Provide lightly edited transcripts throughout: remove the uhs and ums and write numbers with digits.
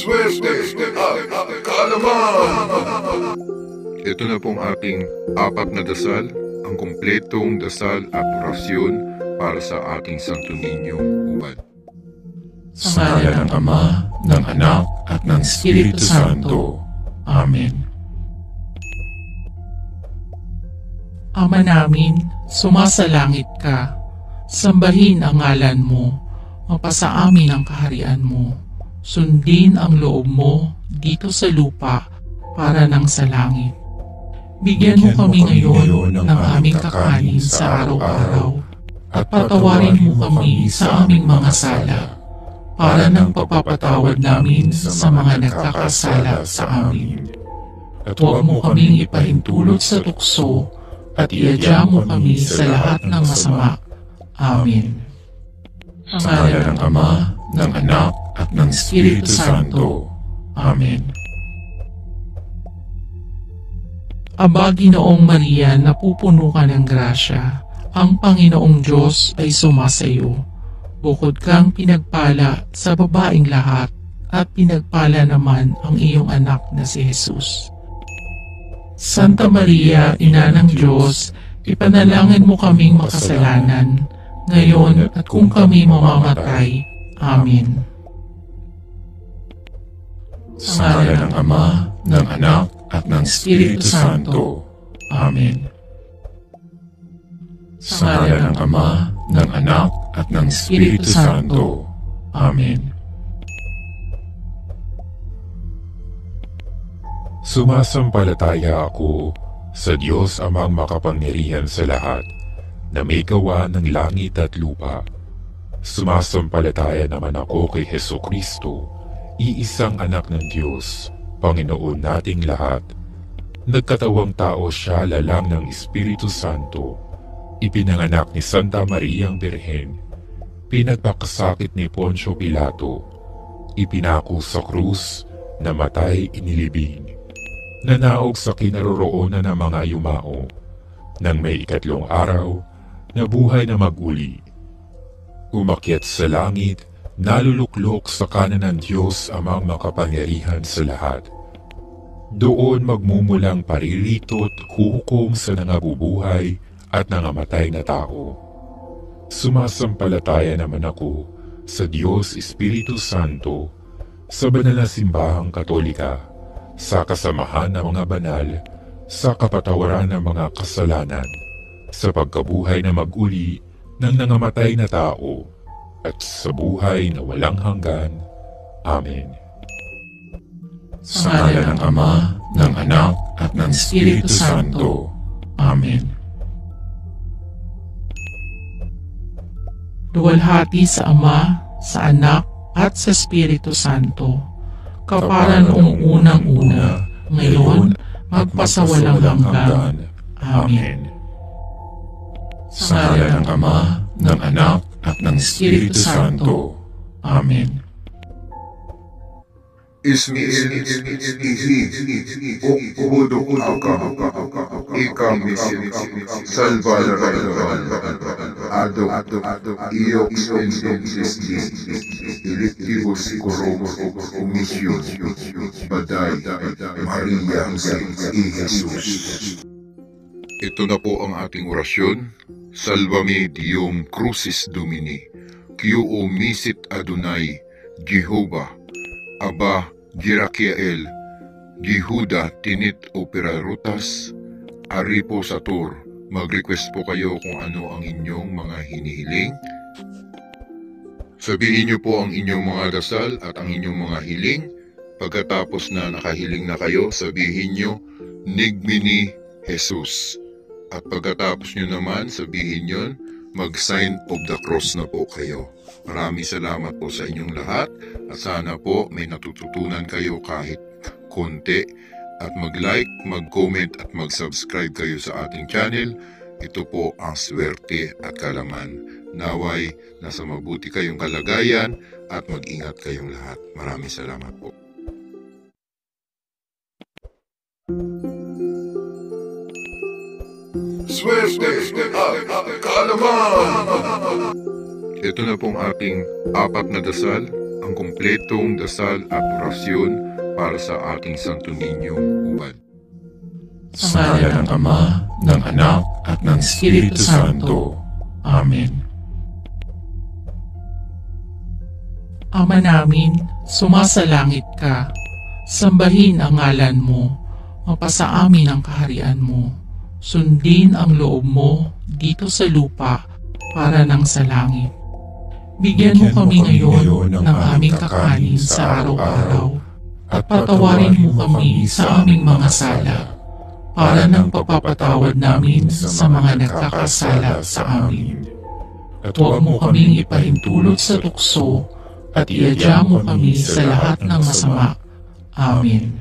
Swerte at kaalaman. Ito na pong ating apat na dasal, ang kumpletong dasal at orasyon para sa ating Santo Niñong Ubad. Sa ngalan ng Ama, ng Anak, at ng Espiritu Santo. Amen. Ama namin, sumasalangit ka. Sambahin ang ngalan mo. Mapasa amin ang kaharian mo. Sundin ang loob mo dito sa lupa para nang sa langit. Bigyan mo kami ngayon ng aming kakanin sa araw-araw at patawarin mo kami sa aming mga sala para nang papapatawad namin sa mga nagkakasala sa amin. At huwag mo kaming ipahintulot sa tukso at iadya mo kami sa lahat ng masama. Amen. Sa ngalan ng Ama, ng Anak, at ng Espiritu Santo. Amen. Aba, Ginoong Maria, napupuno ka ng grasya. Ang Panginoong Diyos ay sumasayo. Bukod kang pinagpala sa babaeng lahat, at pinagpala naman ang iyong anak na si Jesus. Santa Maria, Ina ng Diyos, ipanalangin mo kaming makasalanan, ngayon at kung kami mamamatay. Amen. Sa ngalan ng Ama, ng Anak, at ng Espiritu Santo. Amen. Sa ngalan ng Ama, ng Anak, at ng Espiritu Santo. Amen. Sumasampalataya ako sa Diyos Amang makapangyarihan sa lahat, na may gawa ng langit at lupa. Sumasampalataya naman ako kay Hesukristo, iisang anak ng Diyos, Panginoon nating lahat. Nagkatawang tao siya lalang ng Espiritu Santo. Ipinanganak ni Santa Mariang Birhen. Pinagpakasakit ni Poncio Pilato. Ipinako sa krus, namatay inilibing. Nanaog sa kinaroroonan ng mga yumao. Nang may ikatlong araw, nabuhay na maguli. Umakyat sa langit, naluluklok sa kanan ng Diyos Amang makapangyarihan sa lahat. Doon magmumulang paririto't huhukom sa nangabubuhay at nangamatay na tao. Sumasampalataya naman ako sa Diyos Espiritu Santo, sa banal na simbahang Katolika, sa kasamahan ng mga banal, sa kapatawaran ng mga kasalanan, sa pagkabuhay na maguli ng nangamatay na tao, at sa buhay na walang hanggan. Amen. Sa ngalan ng Ama, ng Anak, at ng Espiritu Santo. Amen. Luwalhati sa Ama, sa Anak, at sa Espiritu Santo, kapara noong unang-una, ngayon, magpasawalang hanggan. Amen. Sa ngalan ng Ama, ng Anak, at ng Espiritu Santo. Amen. Ismi ukudok aka ikamisin salvador ado iyo electibus coromos umisyon baday Maria y Jesus. Ito na po ang ating orasyon. Salvame Diom Crucis Domini, Q misit Adonai, Jehovah, Aba Girakiel, Jehuda Tinit Operarutas, Aripo Sator. Mag-request po kayo kung ano ang inyong mga hinihiling. Sabihin niyo po ang inyong mga dasal at ang inyong mga hiling. Pagkatapos na nakahiling na kayo, sabihin niyo, Nigmini Jesus. At pagkatapos nyo naman, sabihin nyo, mag-sign of the cross na po kayo. Maraming salamat po sa inyong lahat at sana po may natututunan kayo kahit konti. At mag-like, mag-comment at mag-subscribe kayo sa ating channel. Ito po ang swerte at kalaman. Naway, nasa mabuti kayong kalagayan at mag-ingat kayong lahat. Maraming salamat po. Swerte at kaalaman. Ito na pong ating apat na dasal, ang ang kumpletong dasal at orasyon para sa ating Santo Ninyong Ubad. Sa ngalan ng Ama, ng Anak, at ng Espiritu Santo. Amen. Ama namin, sumasalangit ka. Sambahin ang ngalan mo. Mapasa amin ang kaharian mo. Sundin ang loob mo dito sa lupa para nang sa langit. Bigyan mo kami ngayon ng aming kakanin sa araw-araw at patawarin mo kami sa aming mga sala para nang pagpapatawad namin sa mga nagkakasala sa amin. At huwag mo kaming ipahintulot sa tukso at iadya mo kami sa lahat ng masama. Amen.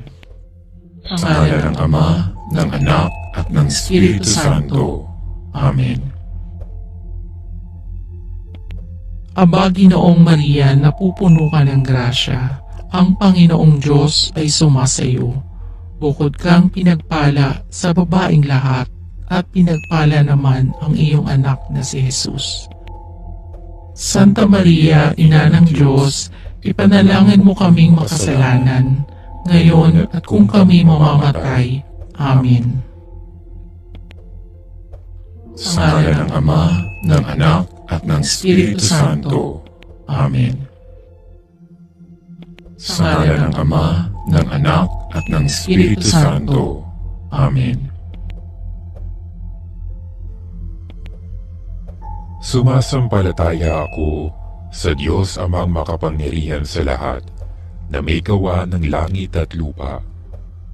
Sa ngalan ng Ama, ng Anak, at ng Espiritu Santo. Amen. Aba, Ginoong Maria, napupuno ka ng grasya. Ang Panginoong Diyos ay sumasayo. Bukod kang pinagpala sa babaeng lahat, at pinagpala naman ang iyong anak na si Jesus. Santa Maria, Ina ng Diyos, ipanalangin mo kaming makasalanan, ngayon at kung kami mamamatay. Amen. Sa ngalan ng Ama, ng Anak, at ng Espiritu Santo. Amen. Sa ngalan ng Ama, ng Anak, at ng Espiritu Santo. Amen. Sumasampalataya ako sa Diyos Amang makapangyarihan sa lahat, na may gawa ng langit at lupa.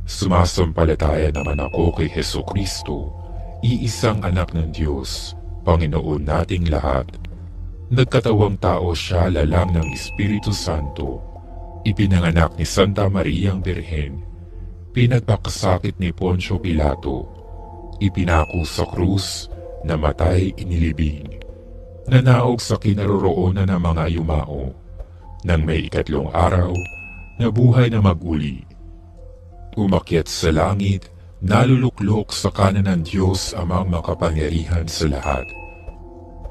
Sumasampalataya naman ako kay Hesukristo, iisang anak ng Diyos, Panginoon nating lahat. Nagkatawang tao siya lalang ng Espiritu Santo, ipinanganak ni Santa Mariang Birhen, pinagpakasakit ni Poncio Pilato, ipinako sa krus, namatay inilibing, nanaog sa kinaroroonan ng mga yumao, nang may ikatlong araw, nabuhay na maguli. Umakyat sa langit, naluluklok sa kanan ng Diyos Amang makapangyarihan sa lahat.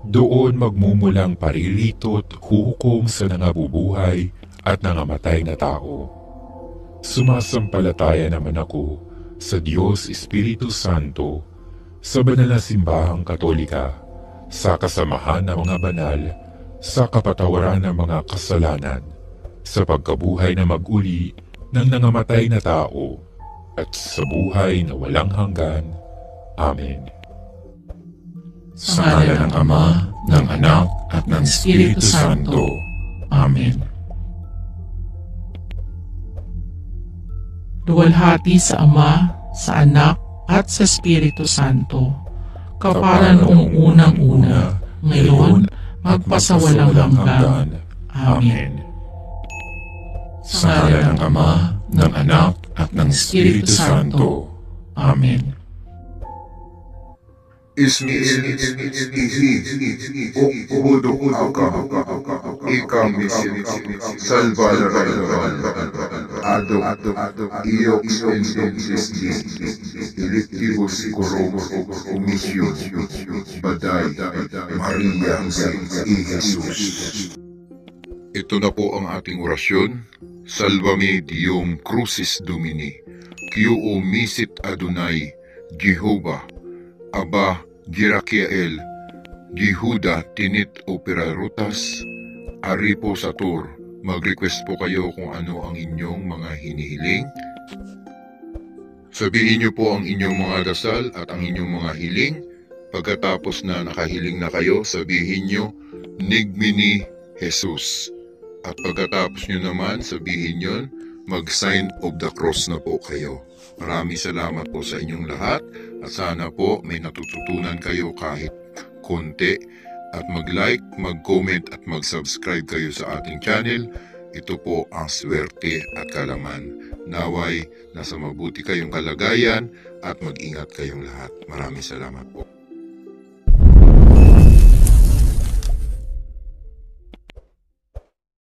Doon magmumulang paririto't huhukom sa nangabubuhay at nangamatay na tao. Sumasampalataya naman ako sa Diyos Espiritu Santo, sa banal na simbahang Katolika, sa kasamahan ng mga banal, sa kapatawaran ng mga kasalanan, sa pagkabuhay na maguli ng nangamatay na tao, at sa buhay na walang hanggan. Amen. Sa ngalan ng Ama, ng Anak, at ng Espiritu Santo. Amen. Luwalhati sa Ama, sa Anak, at sa Espiritu Santo, kapara noong unang-una, ngayon, magpasawalang hanggan. Amen. Sa ngalan ng Ama, ng Anak, at ng Espiritu Santo. Amen. Ismi Ukudok Ika Misin Salvador Ado Iyok Electibus Corum Umisyon Baday Maria Jesus. Ito na po ang ating orasyon. Salvame Diom Crucis Domini, Quo misit Adonai, Jehovah, Aba Girakiel, Jehuda tinit operarutas, Aripo Sator. Mag-request po kayo kung ano ang inyong mga hinihiling. Sabihin niyo po ang inyong mga dasal at ang inyong mga hiling. Pagkatapos na nakahiling na kayo, sabihin niyo, Nigmini Jesus. At pagkatapos nyo naman sabihin yun, mag-sign of the cross na po kayo. Maraming salamat po sa inyong lahat at sana po may natututunan kayo kahit konti. At mag-like, mag-comment at mag-subscribe kayo sa ating channel. Ito po ang swerte at kalaman. Naway, nasa mabuti kayong kalagayan at mag-ingat kayong lahat. Maraming salamat po.